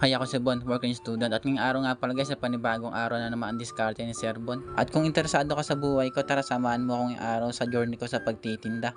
Hi, ako si Bon, working student at ngayong araw nga pala guys sa panibagong araw na naman ang diskarte ni Sir Bon. At kung interesado ka sa buhay ko, tara samahan mo ako ngayong araw sa journey ko sa pagtitinda.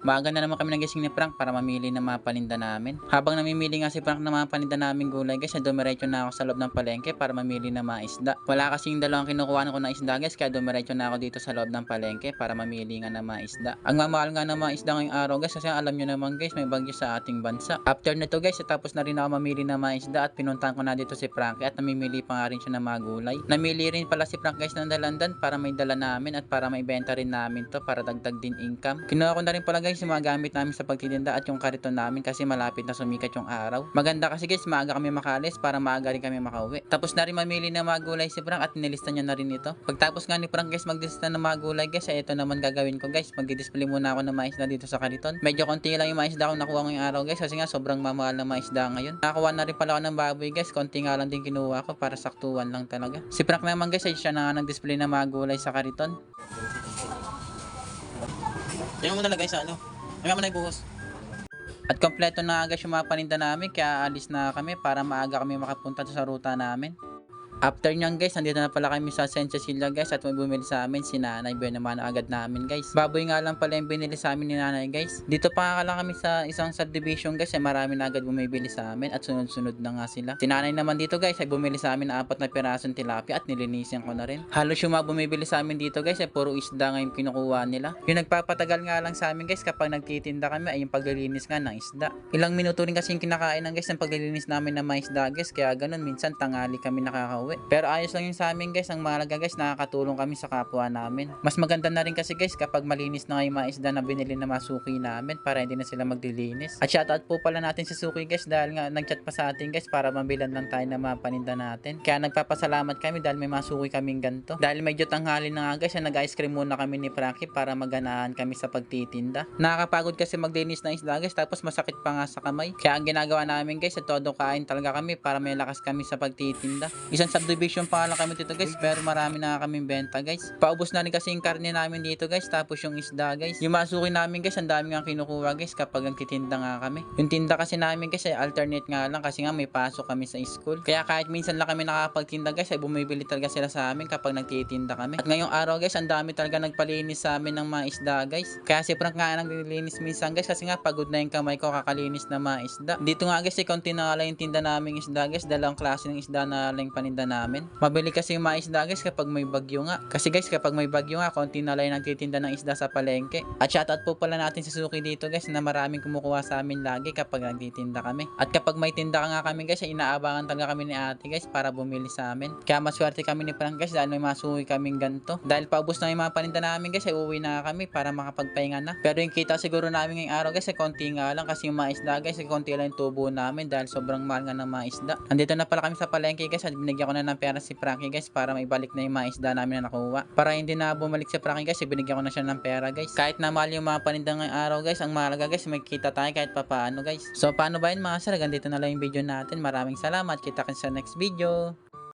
Maaga na naman kami nagising ni Frank para mamili ng mga paninda namin. Habang namimili nga si Frank ng mga paninda namin gulay guys, dumiretso na ako sa loob ng palengke para mamili ng mga isda. Wala kasing dalawang kinukuha ko na isda guys, kaya dumiretso na ako dito sa loob ng palengke para mamili nga ng mga isda. Ang mamahal nga ng mga isda ngayong araw guys, kasi alam nyo naman guys, may bagyo sa ating bansa. After nito guys, tapos na rin ako mamili ng mga isda at pinuntahan ko na dito si Frank at namimili pa nga rin siya ng mga gulay. Namili rin pala si Frank guys ng dalandan para may dala namin at para may benta rin namin to para dagdag din income. Kinuha ko na rin pala guys yung mga gamit namin sa pagtitinda at yung kariton namin kasi malapit na sumikat yung araw. Maganda kasi guys, maaga kami makalis para maaga rin kami makauwi. Tapos na rin mamili ng mga gulay si Frank at nilista niya na rin ito. Pagtapos nga ni Frank guys maglista ng mga gulay guys, ay ito naman gagawin ko guys. Magdi-display muna ako ng mais na dito sa kariton. Medyo konti lang yung mais na ako nakuha ngayong araw guys kasi nga sobrang mamahal na mais da ngayon. Nakakuha na rin pala ako ng baboy guys, konti nga lang din kinuha ko para saktuan lang talaga. Si Frank naman guys ay siya na nga nag-display ng mga gulay sa kariton. Yan mo talaga guys ano. Ay mama na ibuhos. At kompleto na agad yung mga paninda namin kaya alis na kami para maaga kami makapunta sa ruta namin. After nyan guys, nandito na pala kami sa San Cecilia guys at may bumili sa amin si nanay. Buwan naman agad namin guys. Baboy nga lang pala yung binili sa amin ni nanay guys. Dito pa nga lang kami sa isang subdivision guys ay marami na agad bumibili sa amin at sunod-sunod na nga sila. Si nanay naman dito guys ay bumili sa amin na 4 na pirasong tilapia at nilinisin ko na rin. Halos yung mga bumibili sa amin dito guys ay puro isda nga yung kinukuha nila. Yung nagpapatagal nga lang sa amin guys kapag nagtitinda kami ay yung paglilinis nga ng isda. Ilang minuto rin kasi yung kinakain ng guys ng paglilinis namin ng mga isda guys kaya ganun minsan tangali kami nakakauwi. Pero ayos lang yung sa amin guys, ang mahalaga guys, nakakatulong kami sa kapwa namin. Mas maganda na rin kasi guys kapag malinis na yung mga isda na binili na masuki namin para hindi na sila maglilinis. At shoutout po pala natin sa suki guys dahil nga nagchat pa sa atin guys para mabilan lang tayo ng mga paninda natin. Kaya nagpapasalamat kami dahil may masuki kaming ganto. Dahil medyo tanghali na nga guys, nag-ice cream muna kami ni Frankie para maganahan kami sa pagtitinda. Nakakapagod kasi maglinis ng isda guys tapos masakit pa nga sa kamay. Kaya ang ginagawa namin guys, todo kain talaga kami para may lakas kami sa pagtitinda. Isang subdivision pa lang kami dito guys pero marami na kaming benta guys. Paubos na rin kasi yung karne namin dito guys tapos yung isda guys. Yung masuki namin guys ang dami nga kinukuha guys kapag nagtitinda nga kami. Yung tinda kasi namin guys ay alternate nga lang kasi nga may pasok kami sa school. Kaya kahit minsan lang kami nakapagtinda guys ay bumibili talaga sila sa amin kapag nagtitinda kami. At ngayong araw guys ang dami talaga nagpalinis sa amin ng mga isda guys. Kaya si Frank nga naglilinis minsan guys kasi nga pagod na yung kamay ko kakalinis na mga isda. Dito nga guys konti na lang yung tinda naming isda guys. Dalawang klase ng isda na lang paninda namin. Mabili kasi yung mga isda guys kapag may bagyo nga. Kasi guys kapag may bagyo nga, konti na lang nagtitinda ng isda sa palengke. At shoutout po pala natin sa suki dito guys na maraming kumukuha sa amin lagi kapag nagtitinda kami. At kapag may tinda nga kami guys, ay inaabangan talaga kami ni ate guys para bumili sa amin. Kaya maswerte kami ni Frank guys dahil may masuki kaming ganto. Dahil paubos na yung mga paninda namin guys, ay uwi na kami para makapagpahinga na. Pero yung kita siguro namin ngayong araw guys ay konti nga lang kasi yung mga isda guys ay konti lang yung tubo namin dahil sobrang mahal nga ng mga isda. Andito na pala kami sa palengke guys at binigyan ko na ng pera si Frankie guys para maibalik na yung mga isda namin na nakuha. Para hindi na bumalik si Frankie guys, binigyan ko na siya ng pera guys. Kahit na mahal yung mga paninda ngayong araw guys, ang mahalaga guys, may kita tayo kahit papaano guys. So paano ba yun mga sir? Ganito na lang yung video natin. Maraming salamat. Kita kita sa next video.